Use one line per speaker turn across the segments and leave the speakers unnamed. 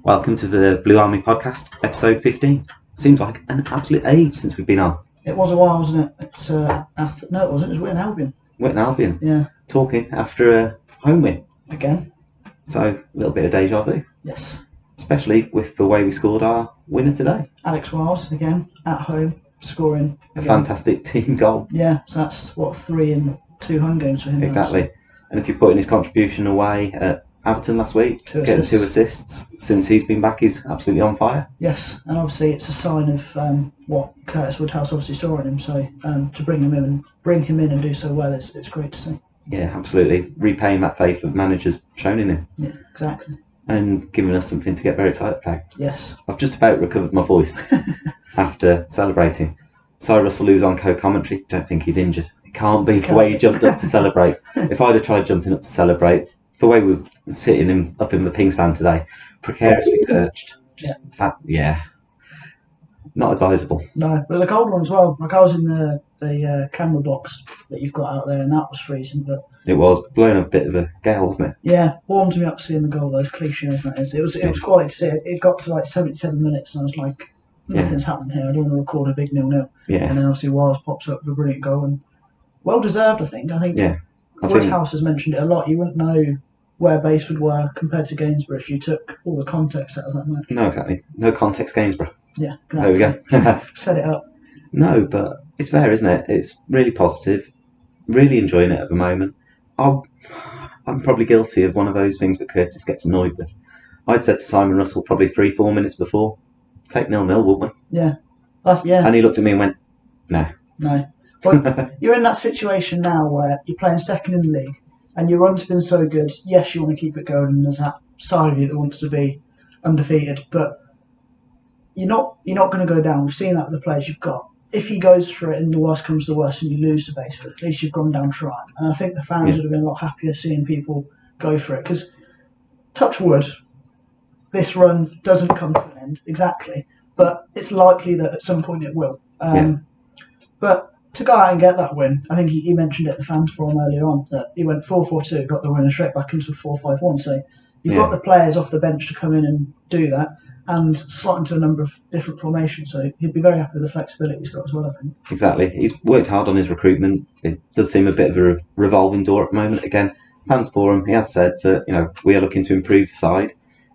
Welcome to the Blue Army podcast, episode 15. Seems like an absolute age since we've been on.
It was a while, wasn't it? It's no, it wasn't. It was Witten Albion.
Witten Albion.
Yeah.
Talking after a home win.
Again.
So a little bit of deja vu.
Yes.
Especially with the way we scored our winner today.
Alex Wiles again at home scoring.
A fantastic team goal.
Yeah. So that's 3 in 2 home games for him.
Exactly.
Now, so.
And if you put in his contribution away at Everton last week, getting 2 assists since he's been back, he's absolutely on fire.
Yes, and obviously it's a sign of what Curtis Woodhouse obviously saw in him. So to bring him in and do so well, it's great to see.
Yeah, absolutely. Repaying that faith that managers shown in him.
Yeah, exactly.
And giving us something to get very excited about.
Yes.
I've just about recovered my voice after celebrating. Cy Russell, who's on co-commentary, don't think he's injured. It can't be the way he jumped up to celebrate. If I'd have tried jumping up to celebrate, the way we were sitting up in the ping stand today, precariously perched. Not advisable.
No, it was a cold one as well. Like I was in the camera box that you've got out there, and that was freezing. But
it was blowing a bit of a gale, wasn't it?
Yeah, warmed me up seeing the goal. Those cliches that is. It was quite to see. It got to like 77 minutes, and I was like, nothing's happening here. I don't want to record a big 0-0.
Yeah.
And then obviously Wiles pops up with a brilliant goal, and well deserved, I think. Woodhouse has mentioned it a lot. You wouldn't know where Basford were compared to Gainsborough if you took all the context out of that match.
No, exactly. No context, Gainsborough.
Yeah,
there we go.
Set it up.
No, but it's fair, isn't it? It's really positive. Really enjoying it at the moment. I'm probably guilty of one of those things that Curtis gets annoyed with. I'd said to Simon Russell probably 3-4 minutes before, take 0-0, wouldn't we?
Yeah.
And he looked at me and went, no.
No. But you're in that situation now where you're playing second in the league and your run's been so good. Yes, you want to keep it going, and there's that side of you that wants to be undefeated, but you're not going to go down. We've seen that with the players you've got. If he goes for it and the worst comes to the worst and you lose to Basford, at least you've gone down trying. And I think the fans would have been a lot happier seeing people go for it. Because, touch wood, this run doesn't come to an end, exactly. But it's likely that at some point it will. But to go out and get that win, I think he mentioned it at the fans forum earlier on, that he went 4-4-2, got the win and straight back into 4-5-1. So you've got the players off the bench to come in and do that, and slot into a number of different formations. So he'd be very happy with the flexibility he's got as well, I think.
Exactly. He's worked hard on his recruitment. It does seem a bit of a revolving door at the moment. Again, fans forum, he has said that we are looking to improve the side.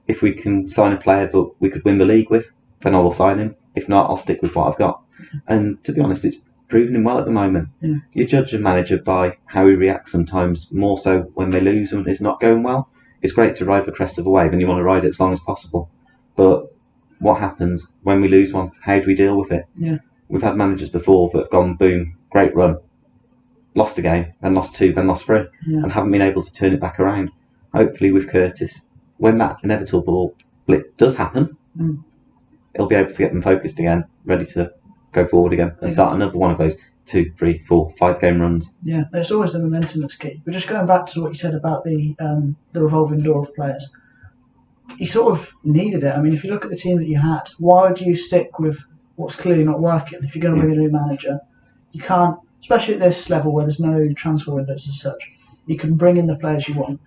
If we can sign a player that we could win the league with, then I will sign him. If not, I'll stick with what I've got. And to be honest, it's proving him well at the moment.
Yeah.
You judge a manager by how he reacts sometimes, more so when they lose and it's not going well. It's great to ride the crest of a wave and you want to ride it as long as possible. But what happens when we lose one? How do we deal with it?
Yeah.
We've had managers before that have gone, boom, great run, lost a game, then lost 2, then lost 3, and haven't been able to turn it back around. Hopefully with Curtis, when that inevitable blip does happen, he'll be able to get them focused again, ready to go forward again and start another one of those 2, 3, 4, 5 game runs.
Yeah, it's always the momentum that's key. But just going back to what you said about the revolving door of players, he sort of needed it. I mean, if you look at the team that you had, why would you stick with what's clearly not working? If you're going to bring a new manager, you can't, especially at this level where there's no transfer windows as such, you can bring in the players you want.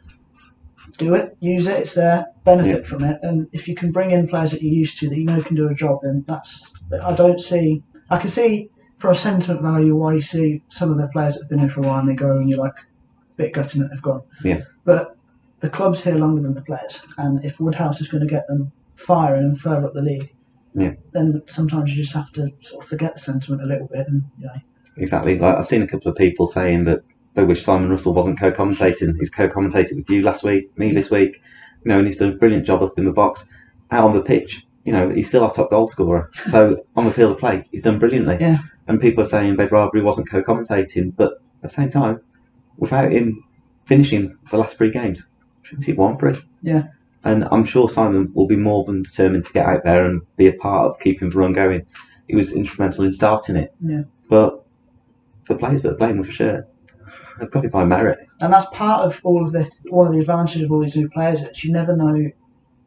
Do it, use it, it's there, benefit from it. And if you can bring in players that you're used to, that you know can do a job, then I can see for a sentiment value why you see some of the players that have been here for a while and they go and you're like a bit gutting that they've gone.
Yeah.
But the club's here longer than the players, and if Woodhouse is going to get them firing and further up the league, then sometimes you just have to sort of forget the sentiment a little bit. And
Exactly. Like I've seen a couple of people saying that they wish Simon Russell wasn't co-commentating. He's co-commentated with you last week, me this week, and he's done a brilliant job up in the box. Out on the pitch, he's still our top goal scorer. So on the field of play, he's done brilliantly.
Yeah.
And people are saying they'd rather he wasn't co-commentating, but at the same time, without him finishing the last 3 games, Trinity won 3.
Yeah.
And I'm sure Simon will be more than determined to get out there and be a part of keeping the run going. He was instrumental in starting it.
Yeah.
But the players that are playing with a shirt, they've got it by merit.
And that's part of all of this. One of the advantages of all these new players is you never know,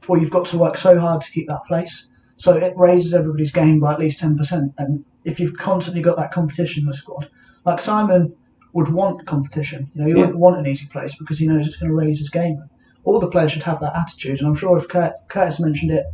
well, you've got to work so hard to keep that place. So it raises everybody's game by at least 10%. And if you've constantly got that competition in the squad, like Simon would want competition. He wouldn't want an easy place because he knows it's going to raise his game. all the players should have that attitude. And I'm sure if Curtis mentioned it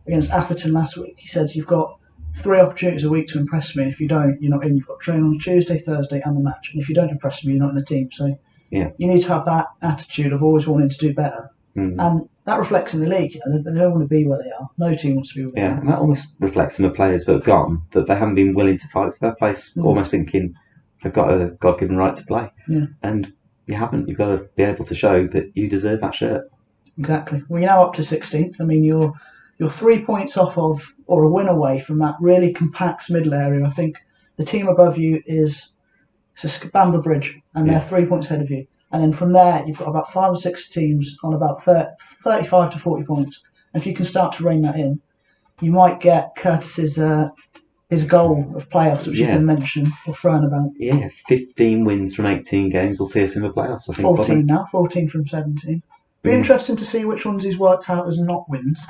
against Atherton last week, he said, you've got 3 opportunities a week to impress me. If you don't, you're not in. You've got training on Tuesday, Thursday and the match. And if you don't impress me, you're not in the team. So you need to have that attitude of always wanting to do better. And that reflects in the league. They don't want to be where they are. No team wants to be where they are.
And that almost reflects in the players that have gone, that they haven't been willing to fight for their place, almost thinking they've got a God-given right to play. And you haven't. You've got to be able to show that you deserve that shirt. Exactly.
Well, you're now up to 16th. I mean, you're 3 points off of, or a win away from that really compact middle area. I think the team above you is Bamber Bridge, and they're 3 points ahead of you. And then from there, you've got about 5 or 6 teams on about 35 to 40 points. And if you can start to rein that in, you might get Curtis's his goal of playoffs, which has been mentioned or thrown about.
15 wins from 18 games will see us in the playoffs, I think.
14 now, 14 from 17. Be interesting to see which ones he's worked out as not wins.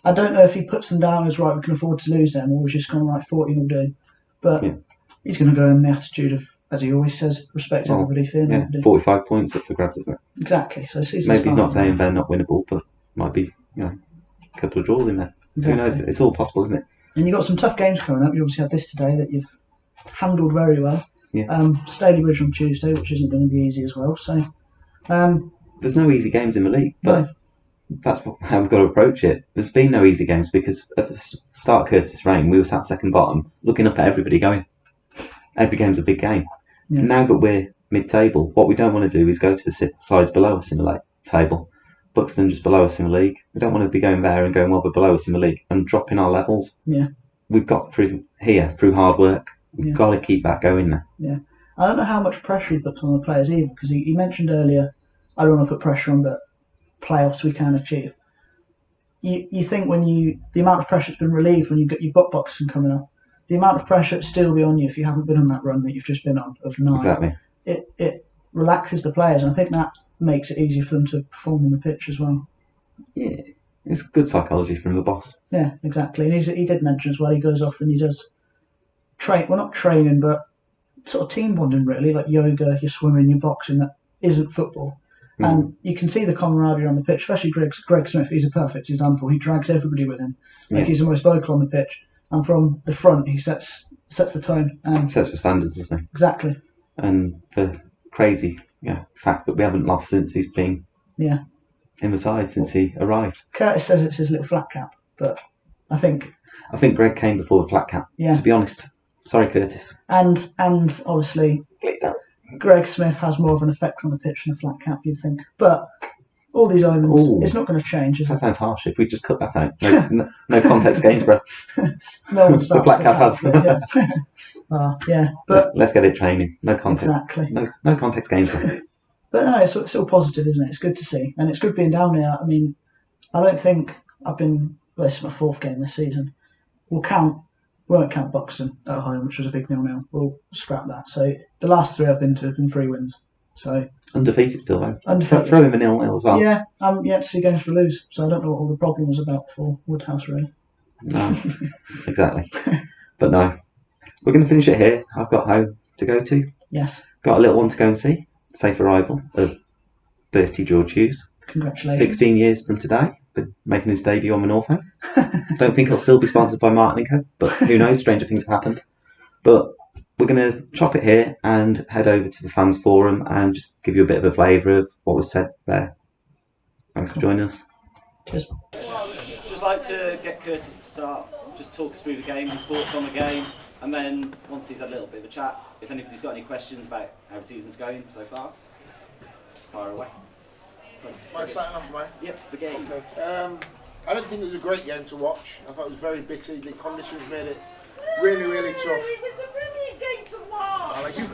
I don't know if he puts them down as right, we can afford to lose them, or he's just going right 14 will do. But he's going to go in the attitude of, as he always says, respect everybody, fear nobody.
45 points up for grabs, isn't it?
Exactly. So
maybe he's not saying they're not winnable, but might be a couple of draws in there. Exactly. Who knows? It's all possible, isn't it?
And you've got some tough games coming up. You obviously had this today that you've handled very well. Staley Bridge on Tuesday, which isn't going to be easy as well. So
there's no easy games in the league, but that's how we've got to approach it. There's been no easy games because at the start of Curtis' reign, we were sat second bottom, looking up at everybody going, every game's a big game. Now that we're mid-table, what we don't want to do is go to the sides below us in the table. Buxton just below us in the league. We don't want to be going there and going, well, we're below us in the league and dropping our levels. We've got through hard work. We've got to keep that going there.
I don't know how much pressure he puts on the players either, because he mentioned earlier, I don't want to put pressure on, but playoffs we can achieve. You think when the amount of pressure that's been relieved when you've got Buxton coming up, the amount of pressure that still be on you if you haven't been on that run that you've just been on of 9.
Exactly.
It relaxes the players, and I think that makes it easier for them to perform on the pitch as well.
It's good psychology from the boss.
Yeah, exactly. And he did mention as well, he goes off and he does not training, but sort of team bonding really, like yoga, your swimming, your boxing, that isn't football. And you can see the camaraderie on the pitch, especially Greg Smith. He's a perfect example. He drags everybody with him. He's the most vocal on the pitch. And from the front, he sets the tone. And
sets the standards, doesn't he?
Exactly.
And the crazy fact that we haven't lost since he's been in the side, since he arrived.
Curtis says it's his little flat cap, but I think
Greg came before the flat cap, to be honest. Sorry, Curtis.
And obviously, Greg Smith has more of an effect on the pitch than a flat cap, you'd think. But all these omens, it's not going to change, is it?
That sounds harsh. If we just cut that out. No context, Gainsborough.
No one starts
the flat cap
has. But
let's get it training. No context.
Exactly.
No context, Gainsborough.
But no, it's still positive, isn't it? It's good to see. And it's good being down here. I mean, I don't think this is my 4th game this season. We won't count Buxton at home, which was a big 0-0. We'll scrap that. So the last 3 I've been to have been 3 wins. So
undefeated still though.
Undefeated.
Throw in the 0-0 as well.
Yeah, I'm yet to see Gainsborough lose, so I don't know what all the problem was about for Woodhouse really.
No, exactly. But no, we're going to finish it here. I've got home to go to.
Yes.
Got a little one to go and see. Safe arrival of Bertie George Hughes.
Congratulations.
16 years from today, making his debut on the North End. Don't think he'll still be sponsored by Martin & Co, but who knows, stranger things have happened. But we're going to chop it here and head over to the fans forum and just give you a bit of a flavour of what was said there. Thanks for joining us.
Cheers.
Just like to get Curtis to start, just talk us through the game, his thoughts on the game, and then once he's had a little bit of a chat, if anybody's got any questions about how the season's going so far, fire away.
Am I starting off, mate?
Yep, the game.
Okay. I don't think it was a great game to watch. I thought it was very bitty. The conditions made it really, really tough.
It was a brilliant game to watch.
Like you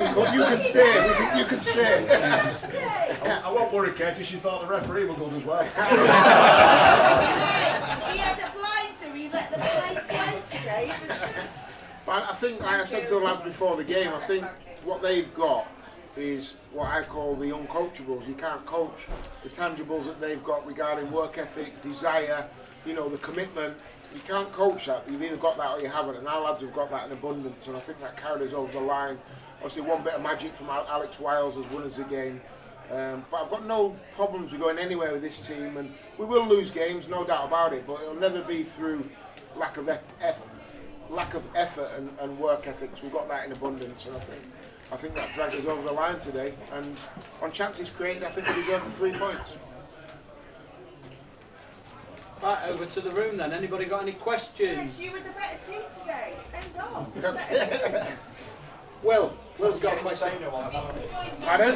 can stay. You can stay.
I won't worry, Curtis. You thought the referee were good as well.
He had a blinder. He let the play flow today. It was good.
But I think, like I said to the lads before the game, I think what they've got is what I call the uncoachables. You can't coach the tangibles that they've got regarding work ethic, desire, the commitment. You can't coach that. You've either got that or you haven't, and our lads have got that in abundance, and I think that carried us over the line. Obviously, one bit of magic from Alex Wiles has won us the game. But I've got no problems with going anywhere with this team, and we will lose games, no doubt about it, but it'll never be through lack of effort and work ethics. We've got that in abundance, and I think that dragged us over the line today, and on chances created I think we deserve the 3 points.
Right, over to the room then. Anybody got any questions?
Yes, you were the better team today. End on.
Will's got a question.
Pardon?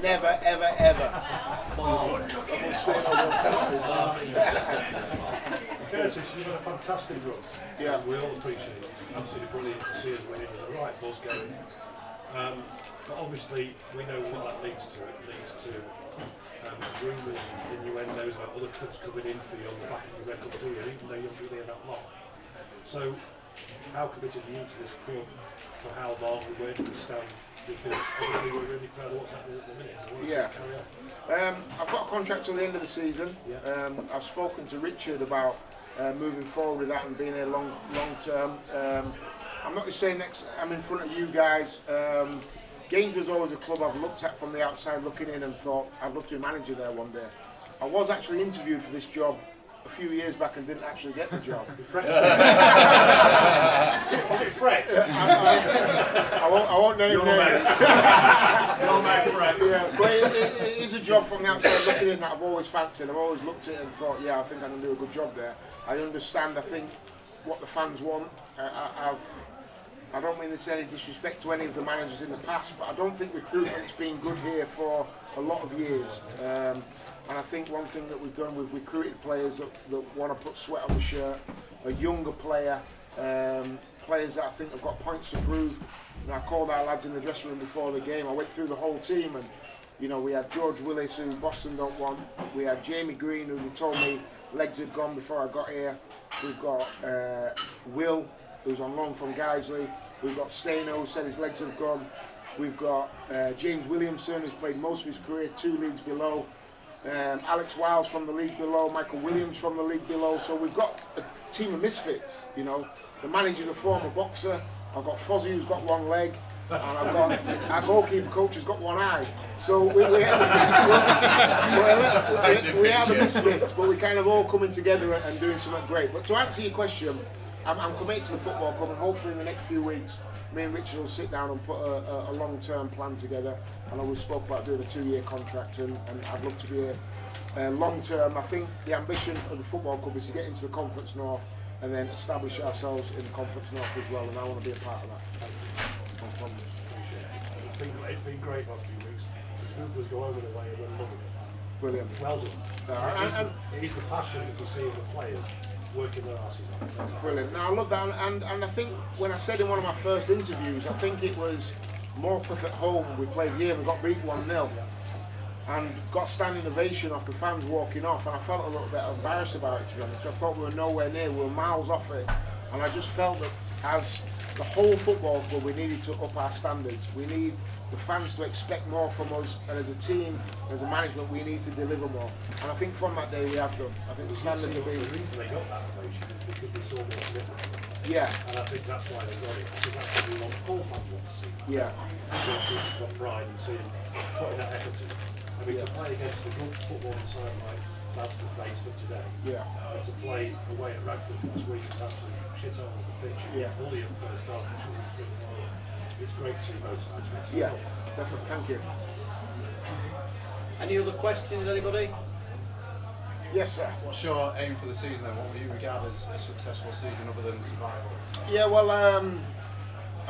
Never, ever, ever.
Curtis, you've had a fantastic run.
Yeah.
We all appreciate it. Absolutely brilliant to see us winning with the right buzz game. But obviously, we know what that leads to. It leads to rumours and innuendos about other clubs coming in for you on the back of your record, do you? Even though you're really that long. So, how committed are you to this club for how long we where do we stand? Because obviously we're really proud of what's happening at the minute.
Yeah. I've got a contract till the end of the season. Yeah. I've spoken to Richard about moving forward with that and being there long term. I'm not just saying next I'm in front of you guys. Gainsborough's always a club I've looked at from the outside looking in and thought I'd love to be manager there one day. I was actually interviewed for this job a few years back and didn't actually get the job.
Was it Fred?
I won't name names.
Your mate Fred.
Yeah, but it is a job from the outside looking in that I've always fancied. I've always looked at it and thought, yeah, I think I can do a good job there. I understand, I think, what the fans want. I don't mean this any disrespect to any of the managers in the past, but I don't think recruitment's been good here for a lot of years. And I think one thing that we've done, we've recruited players that want to put sweat on the shirt, a younger player, players that I think have got points to prove. And I called our lads in the dressing room before the game. I went through the whole team, and you know, we had George Willis, who Boston don't want. We had Jamie Green, who they told me legs had gone before I got here. We've got Will, who's on loan from Gainsborough. We've got Staino, who said his legs have gone. We've got James Williamson, who's played most of his career 2 leagues below. Alex Wiles from the league below, Michael Williams from the league below. So we've got a team of misfits, you know. The manager's a former boxer. I've got Fozzie, who's got 1 leg. And I've got our goalkeeper coach has got 1 eye. So we are the misfits, but we're kind of all coming together and doing something great. But to answer your question, I'm committed to the football club, and hopefully in the next few weeks, me and Richard will sit down and put a long-term plan together. And we spoke about doing a 2-year contract, and I'd love to be a long-term. I think the ambition of the football club is to get into the Conference North and then establish ourselves in the Conference North as well, and I want to be a part of that. No problem.
It's been great last few weeks. The Scoopers go over the way and we're loving it.
Brilliant.
Well done. It is the passion that we see in the players working their asses off.
Brilliant. Now I love that, and I think when I said in one of my first interviews, I think it was Morpeth at home. We played here, we got beat 1-0, and got standing ovation off the fans walking off, and I felt a little bit embarrassed about it, to be honest. I thought we were nowhere near, we were miles off it, and I just felt that as the whole football club, we needed to up our standards. We need the fans to expect more from us, and as a team, as a management, we need to deliver more. And I think from that day we have done. I think the standards have been.
The reason they got that ovation is because they saw more commitment.
Yeah.
And I think that's why they got it. I think that's what we want, all fans want to see.
Yeah.
We've got pride in seeing putting that effort in. I mean, to play against the good football side like Basford United today, and to play away at Radcliffe last week and absolutely shit all over the pitch, bully at first half and shooting 3-4. It's great to see both sides.
Yeah, definitely. Thank you.
Any other questions, anybody?
Yes, sir.
What's your aim for the season then? What would you regard as a successful season other than survival?
Yeah, well, I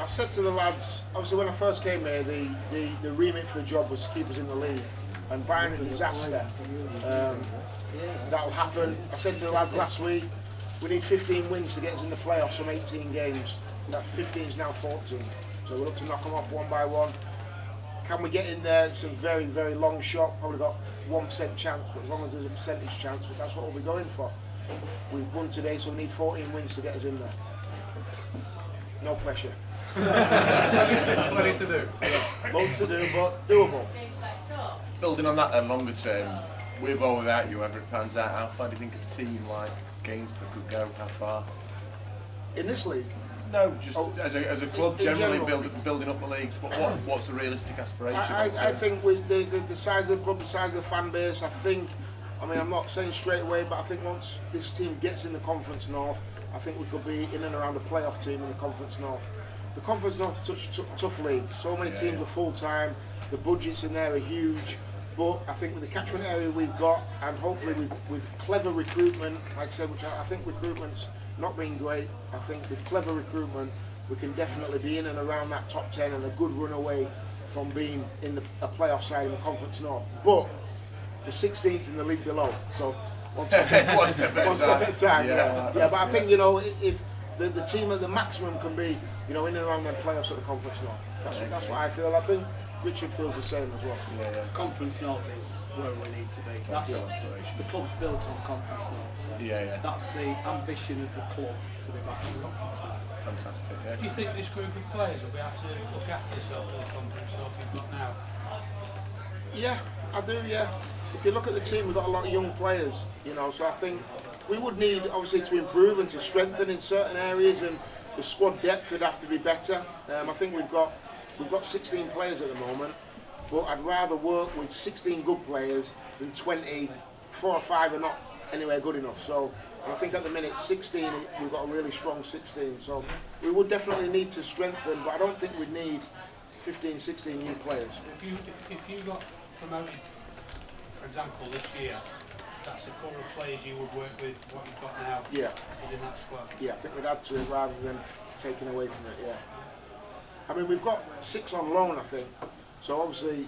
said to the lads, obviously when I first came here, the remit for the job was to keep us in the league. And barring a disaster, that'll happen. I said to the lads last week, we need 15 wins to get us in the playoffs from 18 games. That 15 is now 14. So we'll look to knock them off one by one. Can we get in there? It's a very, very long shot. Probably got 1% chance, but as long as there's a percentage chance, that's what we'll be going for. We've won today, so we need 14 wins to get us in there. No pressure.
Plenty to do.
Loads to do, but doable.
Building on that then, longer term, with or without you, whoever it pans out, how far do you think a team like Gainsborough could go? How far?
In this league,
No, just as a club,
in
generally
general.
building up the leagues. But what's the realistic aspiration?
I think with the size of the club, the size of the fan base, I'm not saying straight away, but I think once this team gets in the Conference North, I think we could be in and around the playoff team in the Conference North. The Conference North is such a tough league. So many teams are full time. The budgets in there are huge. But I think with the catchment area we've got, and hopefully with clever recruitment, like I said, which I think recruitment's not been great. I think with clever recruitment, we can definitely be in and around that top 10 and a good run away from being in a playoff side in the Conference North. But we're 16th in the league below, so one step at a time. Yeah, but I think if the team at the maximum can be in and around their playoffs at the Conference North. That's what I feel. I think Richard feels the same as well.
Conference North is where we need to be. That's the club's built on Conference North. So that's the ambition of the club, to be back in Conference North.
Fantastic.
Do you think this group of players will be able to look after yourself in the Conference North you've got now?
Yeah, I do. Yeah. If you look at the team, we've got a lot of young players. So I think we would need obviously to improve and to strengthen in certain areas, and the squad depth would have to be better. I think we've got 16 players at the moment, but I'd rather work with 16 good players than 20. 4 or 5 are not anywhere good enough. So I think at the minute 16, we've got a really strong 16. So we would definitely need to strengthen, but I don't think we'd need 15, 16 new players.
If you got promoted, for example, this year, that's the core of players you would work with, what you've got now within that squad?
Yeah, I think we'd add to it rather than taking away from it, I mean, we've got 6 on loan, I think. So obviously,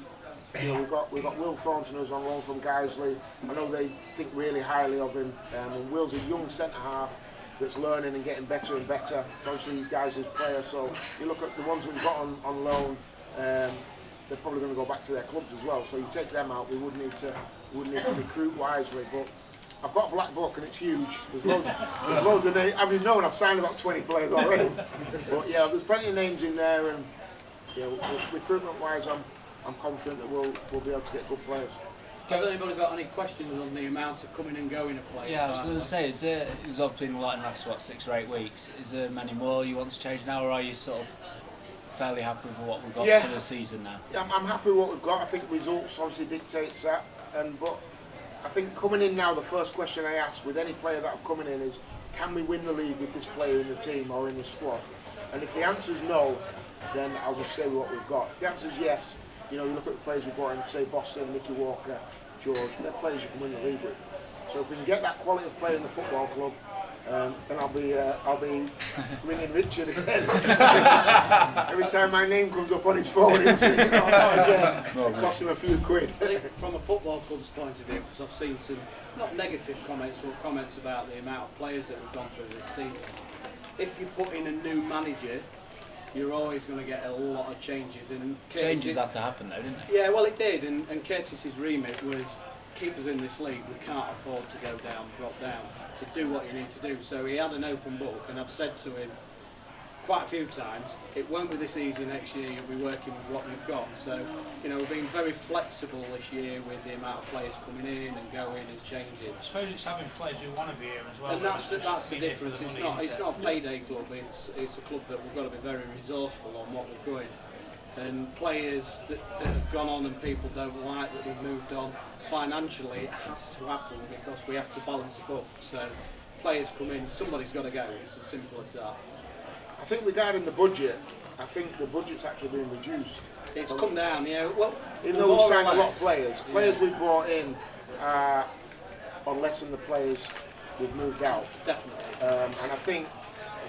we've got Will Thornton who's on loan from Gainsborough. I know they think really highly of him. And Will's a young centre half that's learning and getting better and better. Obviously, these guys as players. So you look at the ones we've got on loan. They're probably going to go back to their clubs as well. So you take them out, we would need to recruit wisely. But I've got a black book and it's huge. There's loads of names. I mean, I've signed about 20 players already. But yeah, there's plenty of names in there, and recruitment-wise, I'm confident that we'll be able to get good players.
Has anybody got any questions on the amount of coming and going of players?
Yeah, I was going to say, there's obviously been a lot in the last 6 or 8 weeks. Is there many more you want to change now, or are you sort of fairly happy with what we've got for the season now?
Yeah, I'm happy with what we've got. I think results obviously dictates that, but I think coming in now, the first question I ask with any player that I'm coming in is, can we win the league with this player in the team or in the squad? And if the answer is no, then I'll just stay with what we've got. If the answer is yes, you look at the players we've got in, say Boston, Nicky Walker, George, they're players you can win the league with. So if we can get that quality of player in the football club, then I'll be ringing Richard again. Every time my name comes up on his phone, he'll say, again. It costs him a few quid.
I think from a football club's point of view, because I've seen some, not negative comments, but comments about the amount of players that we've gone through this season. If you put in a new manager, you're always going to get a lot of changes. And
Changes had to happen though, didn't they?
Yeah, well it did, and Curtis's remit was keep us in this league, we can't afford to go down, drop down, so do what you need to do. So he had an open book, and I've said to him quite a few times, it won't be this easy next year, you'll be working with what we've got. So, we've been very flexible this year with the amount of players coming in and going and changing.
I suppose it's having players who want to be here as well.
And that's the difference. It's not a payday club, it's a club that we've got to be very resourceful on what we're doing. And players that have gone on and people don't like that we've moved on, financially it has to happen because we have to balance the book. So players come in, somebody's got to go, it's as simple as that.
I think regarding the budget, I think the budget's actually been reduced.
It's come down, well,
even though we've signed a lot of players we've brought in are less than the players we've moved out.
Definitely.
And I think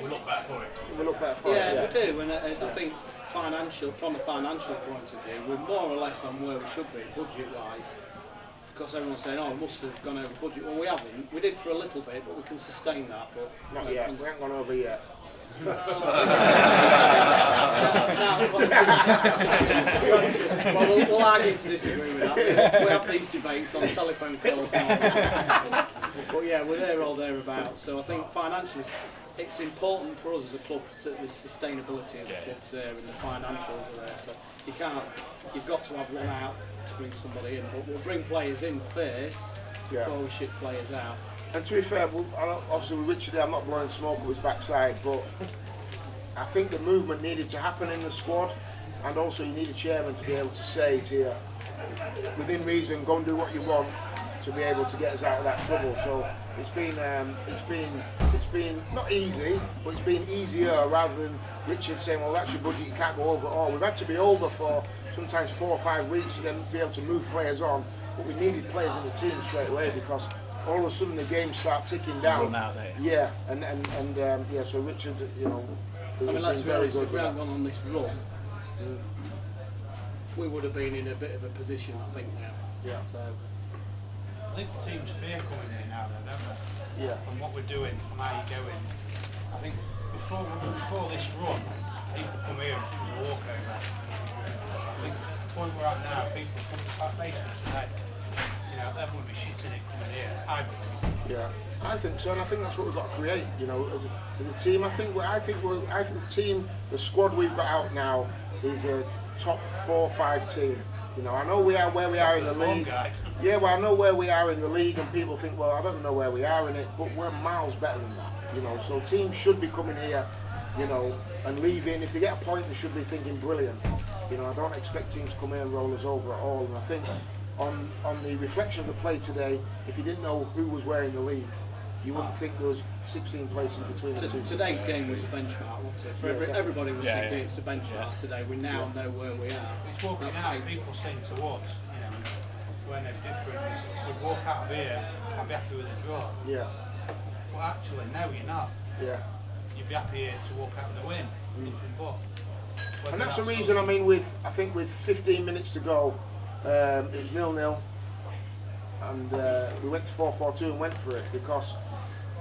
we look better for it.
We look better for it.
Yeah, we do, and I think from a financial point of view, we're more or less on where we should be budget-wise. Because everyone's saying, it must have gone over budget. Well, we haven't. We did for a little bit, but we can sustain that. But
not yet. We haven't gone over yet.
We'll argue to disagree with that. We have these debates on telephone calls. But yeah, we're there or thereabouts. So I think financially, it's important for us as a club that the sustainability of the club's there and the financials are there. So you've got to have one out to bring somebody in. But we'll bring players in first before we ship players out.
And to be fair, obviously with Richard, I'm not blowing smoke up his backside, but I think the movement needed to happen in the squad, and also you need a chairman to be able to say to you, within reason, go and do what you want to be able to get us out of that trouble. So it's been not easy, but it's been easier rather than Richard saying, well, that's your budget, you can't go over it all. We've had to be over for sometimes 4 or 5 weeks to then be able to move players on, but we needed players in the team straight away because all of a sudden the games start ticking down.
Run out there.
Yeah, and yeah. So Richard, you know,
I mean, let's be honest, if we hadn't gone on this run, we would have been in a bit of a position, I think, now.
Yeah.
So,
I think the team's fear coming here now, though, don't they?
Yeah.
From what we're doing, from how you're going. I think before this run, people come here and it was a walkover. I think the point we're at now, people come to that basement today. You know, everyone will be shitting it coming here, I believe.
Yeah, I think so, and I think that's what we've got to create. You know, as a team, I think the team, the squad we've got out now is a top 4 or 5 team. You know, I know we are where we are in the league. Yeah, well, I know where we are in the league, and people think, well, I don't know where we are in it, but we're miles better than that. You know, so teams should be coming here, you know, and leaving. If they get a point, they should be thinking brilliant. You know, I don't expect teams to come here and roll us over at all. And I think on the reflection of the play today, if you didn't know who was where in the league, you wouldn't think there was 16 places between the two.
Today's game was a benchmark, wasn't it? For everybody was thinking it's a benchmark today. We now know where we are.
It's walking out, people saying to us, you know, when they're different, we'd walk out of here, I'd be happy with a draw.
Yeah.
Well, actually, no, you're not.
Yeah.
You'd be happy here to walk out with a win.
And that's the reason, I mean, I think with 15 minutes to go, it was 0-0, and we went to 4-4-2 and went for it because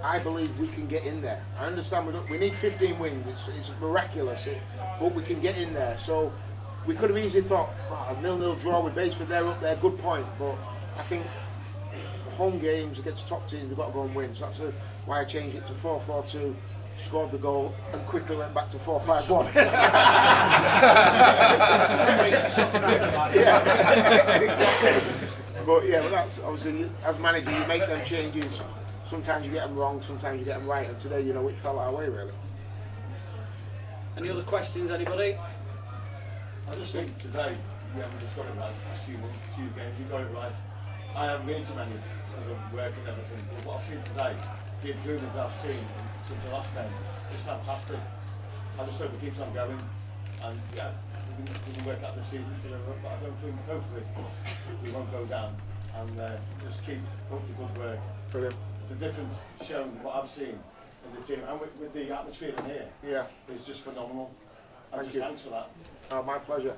I believe we can get in there. I understand we need 15 wins, it's miraculous, but we can get in there. So we could have easily thought, a 0-0 draw with Basford, they're up there, good point, but I think home games against top teams, we've got to go and win. So that's why I changed it to 4-4-2, scored the goal, and quickly went back to 4-5-1. But yeah, but that's obviously, as manager, you make them changes. Sometimes you get them wrong, sometimes you get them right, and today, you know, it fell our way, really.
Any other questions, anybody?
I just think today, we haven't just got it right. A few games, you got it right. I haven't been to many because of work and everything, but what I've seen today, the improvements I've seen since the last game is fantastic. I just hope it keeps on going, and yeah, we can work out this season together, but I don't think, hopefully, we won't go down, and just keep up the good work.
Brilliant.
The difference shown, what I've seen in the team, and with the atmosphere in here, is just phenomenal.
Thank you.
Thanks for that.
Oh, my pleasure.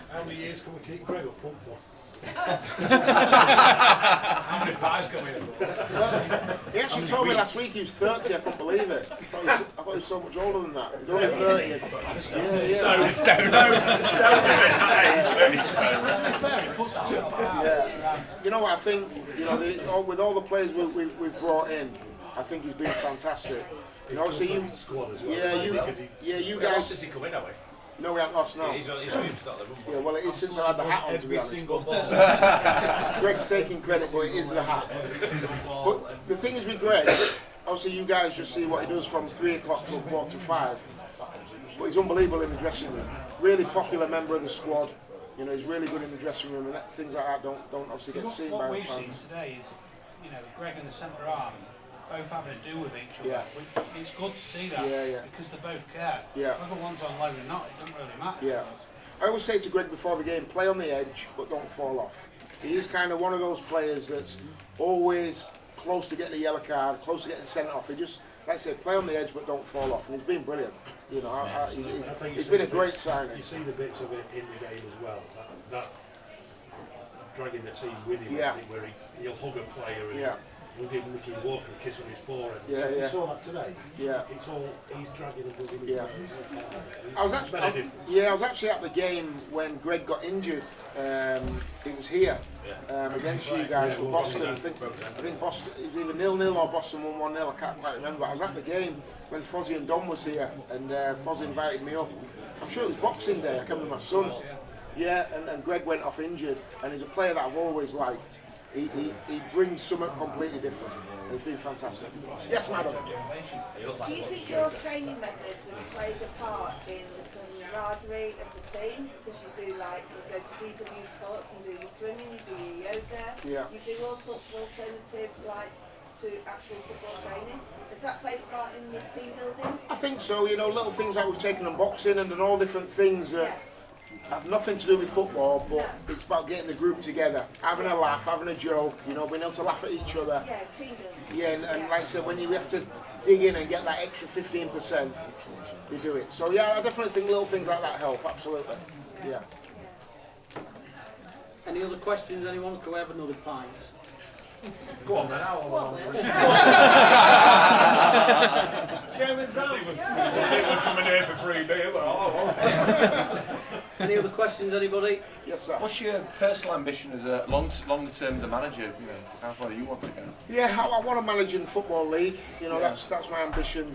How many years can we keep Greg up front for? How many pies can we have?
He actually told me last week he was 30, I couldn't believe it. I thought he was so much older than that. He's only 30. Yeah. You know what, I think, you know, with all the players we've brought in, I think he's been fantastic. You know, so you guys.
Since he come in, have we?
No, we haven't lost now.
He's started the run.
Yeah, well, it is since I had the hat on, to be honest.
Single ball.
Greg's taking credit, but it is the hat. But the thing is with Greg, obviously you guys just see what he does from 3 o'clock till 4:45. But he's unbelievable in the dressing room. Really popular member of the squad. You know, he's really good in the dressing room, and things like that don't obviously get seen by the fans.
What we've seen today is, you know, Greg and the centre half both having to do with each other. It's good to see that because they both care. Whether one's on loan or not, it doesn't really matter.
I always say to Greg before the game, play on the edge, but don't fall off. He is kind of one of those players that's always close to getting a yellow card, close to getting sent off. He just, like I say, play on the edge, but don't fall off. And he's been brilliant. You know, he's been a great signing.
You see the bits of it in the game as well. That dragging the team with him, I think, where he'll hug a player and we'll give Nicky Walker a kiss on his forehead. You saw that today. It's all, he's dragging and hugging him.
I was actually at the game when Greg got injured. He was here against you guys for Boston. I think Boston, it was either 0-0 or Boston 1-1-0. I can't quite remember. I was at the game when Fozzie and Don was here, and Fozzie invited me up. I'm sure it was Boxing Day. I came with my son, Yeah, and Greg went off injured, and he's a player that I've always liked. He brings something completely different. He's been fantastic. Yes, madam.
Do you think your training methods have played a part in the camaraderie of the team? Because you do like, you go to DW Sports and do your swimming, you do your yoga, you do all sorts of alternative, like, to actual football training. Has that played a part in your team building?
I think so, you know, little things like we've taken on boxing and done all different things that have nothing to do with football, but it's about getting the group together, having a laugh, having a joke, you know, being able to laugh at each other.
Yeah, team building.
Yeah, and like I said, when you have to dig in and get that extra 15%, you do it. So yeah, I definitely think little things like that help, absolutely. Yeah.
Any other questions, anyone? Can we have another pint?
Go on then, how
Chairman Brown.
We're coming here for free beer, but
Any other questions, anybody?
Yes, sir.
What's your personal ambition as a longer term as a manager? You know, how far do you want to go?
Yeah, I want to manage in the Football League. You know, that's my ambition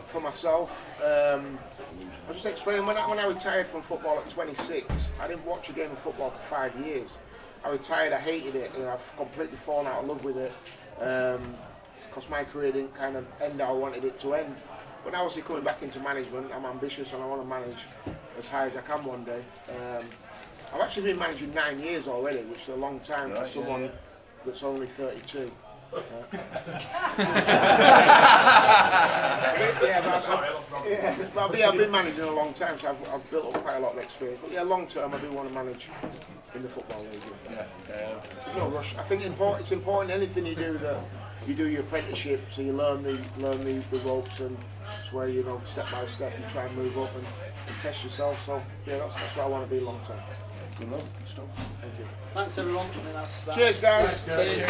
for myself. I'll just explain, when I retired from football at 26, I didn't watch a game of football for 5 years. I retired, I hated it, and I've completely fallen out of love with it, because my career didn't kind of end how I wanted it to end. But now, obviously, coming back into management, I'm ambitious and I want to manage as high as I can one day. I've actually been managing 9 years already, which is a long time for someone that's only 32. I've been managing a long time, so I've built up quite a lot of experience. But yeah, long term, I do want to manage in the Football League. There's no rush. I think it's important anything you do that you do your apprenticeship, so you learn the ropes, and it's where, you know, step by step you try and move up and test yourself. So yeah, that's what I want to be long term.
Good luck. Good stuff.
Thank you.
Thanks everyone. I think that's
Cheers, guys.
Cheers.